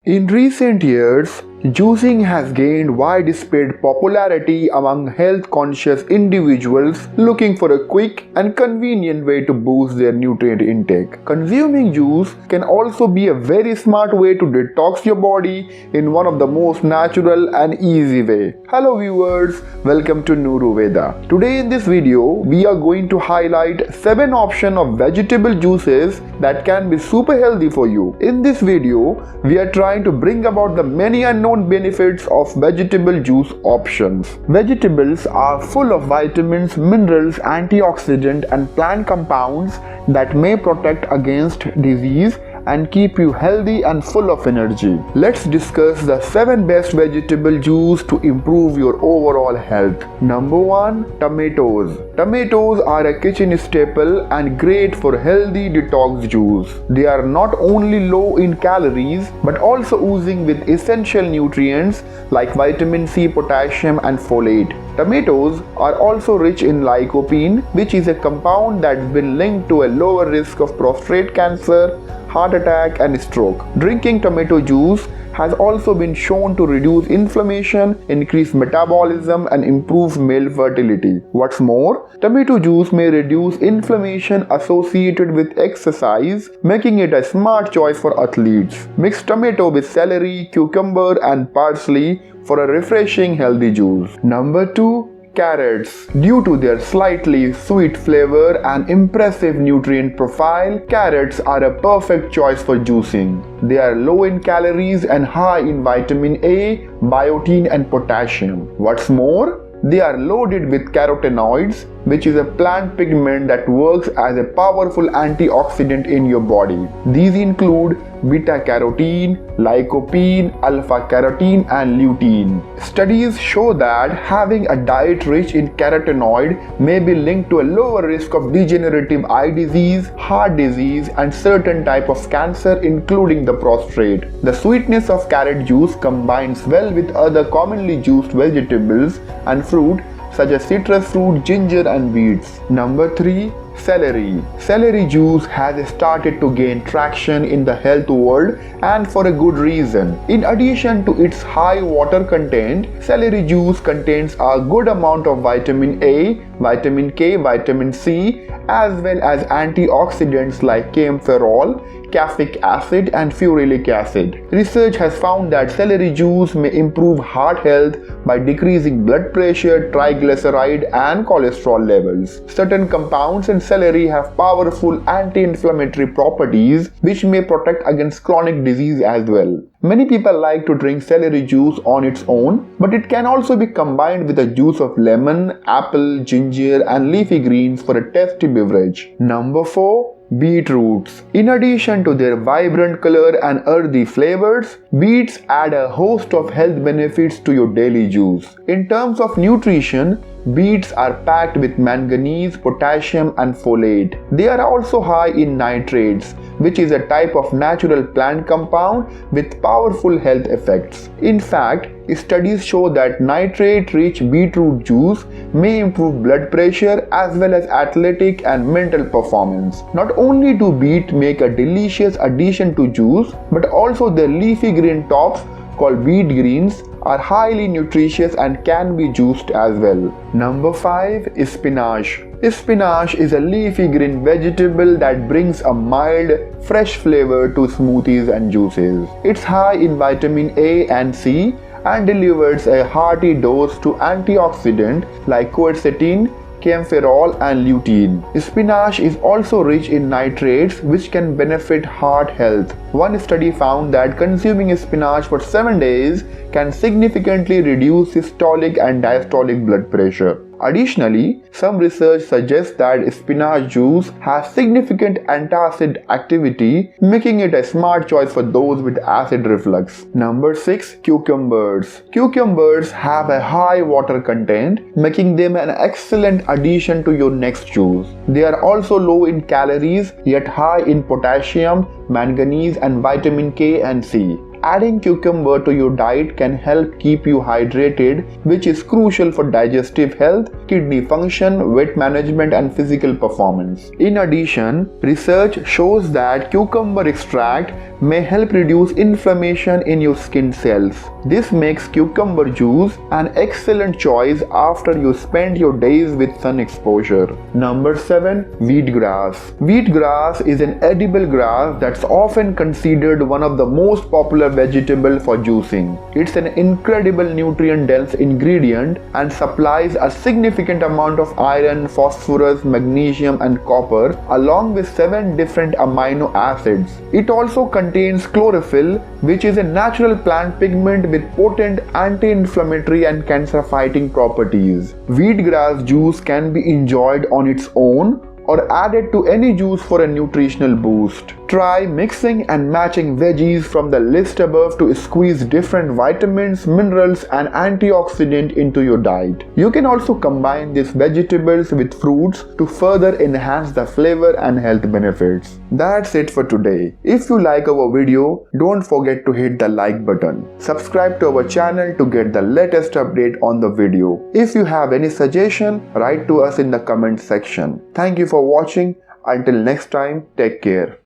In recent years, juicing has gained widespread popularity among health-conscious individuals looking for a quick and convenient way to boost their nutrient intake. Consuming juice can also be a very smart way to detox your body in one of the most natural and easy way. Hello viewers, welcome to Nuru Veda. Today in this video, we are going to highlight 7 options of vegetable juices that can be super healthy for you. In this video, we are trying to bring about the many unknown benefits of vegetable juice options. Vegetables are full of vitamins, minerals, antioxidants, and plant compounds that may protect against disease and keep you healthy and full of energy. Let's discuss the 7 best vegetable juice to improve your overall health. Number 1. Tomatoes. Tomatoes are a kitchen staple and great for healthy detox juice. They are not only low in calories but also oozing with essential nutrients like vitamin C, potassium, and folate. Tomatoes are also rich in lycopene, which is a compound that's been linked to a lower risk of prostate cancer, heart attack, and stroke. Drinking tomato juice has also been shown to reduce inflammation, increase metabolism, and improve male fertility. What's more, tomato juice may reduce inflammation associated with exercise, making it a smart choice for athletes. Mix tomato with celery, cucumber, and parsley for a refreshing healthy juice. Number 2. Carrots. Due to their slightly sweet flavor and impressive nutrient profile, carrots are a perfect choice for juicing. They are low in calories and high in vitamin A, biotin, and potassium. What's more, they are loaded with carotenoids, which is a plant pigment that works as a powerful antioxidant in your body. These include beta-carotene, lycopene, alpha-carotene, and lutein. Studies show that having a diet rich in carotenoid may be linked to a lower risk of degenerative eye disease, heart disease, and certain type of cancer, including the prostate. The sweetness of carrot juice combines well with other commonly juiced vegetables and fruit such as citrus fruit, ginger, and beets. Number 3. Celery. Celery juice has started to gain traction in the health world, and for a good reason. In addition to its high water content, celery juice contains a good amount of vitamin A, vitamin K, vitamin C, as well as antioxidants like camphorol, caffeic acid, and ferulic acid. Research has found that celery juice may improve heart health by decreasing blood pressure, triglyceride, and cholesterol levels. Certain compounds in celery have powerful anti-inflammatory properties which may protect against chronic disease as well. Many people like to drink celery juice on its own, but it can also be combined with the juice of lemon, apple, ginger, and leafy greens for a tasty beverage. Number 4. Beetroots. In addition to their vibrant color and earthy flavors, beets add a host of health benefits to your daily juice. In terms of nutrition, beets are packed with manganese, potassium, and folate. They are also high in nitrates, which is a type of natural plant compound with powerful health effects. In fact, studies show that nitrate-rich beetroot juice may improve blood pressure as well as athletic and mental performance. Not only do beet make a delicious addition to juice, but also their leafy green tops called beet greens are highly nutritious and can be juiced as well. Number 5 is spinach. Spinach is a leafy green vegetable that brings a mild, fresh flavor to smoothies and juices. It's high in vitamin A and C and delivers a hearty dose to antioxidants like quercetin, camphorol, and lutein. Spinach is also rich in nitrates which can benefit heart health. One study found that consuming spinach for 7 days can significantly reduce systolic and diastolic blood pressure. Additionally, some research suggests that spinach juice has significant antacid activity, making it a smart choice for those with acid reflux. Number 6. Cucumbers. Cucumbers have a high water content, making them an excellent addition to your next juice. They are also low in calories, yet high in potassium, manganese, and vitamin K and C. Adding cucumber to your diet can help keep you hydrated, which is crucial for digestive health, kidney function, weight management, and physical performance. In addition, research shows that cucumber extract may help reduce inflammation in your skin cells. This makes cucumber juice an excellent choice after you spend your days with sun exposure. Number 7. Wheatgrass. Wheatgrass is an edible grass that's often considered one of the most popular vegetables for juicing. It's an incredible nutrient-dense ingredient and supplies a significant amount of iron, phosphorus, magnesium, and copper, along with 7 different amino acids. It also contains chlorophyll, which is a natural plant pigment with potent anti-inflammatory and cancer-fighting properties. Wheatgrass juice can be enjoyed on its own or added to any juice for a nutritional boost. Try mixing and matching veggies from the list above to squeeze different vitamins, minerals, and antioxidants into your diet. You can also combine these vegetables with fruits to further enhance the flavor and health benefits. That's it for today. If you like our video, don't forget to hit the like button. Subscribe to our channel to get the latest update on the video. If you have any suggestion, write to us in the comment section. Thank you for watching. Until next time, take care.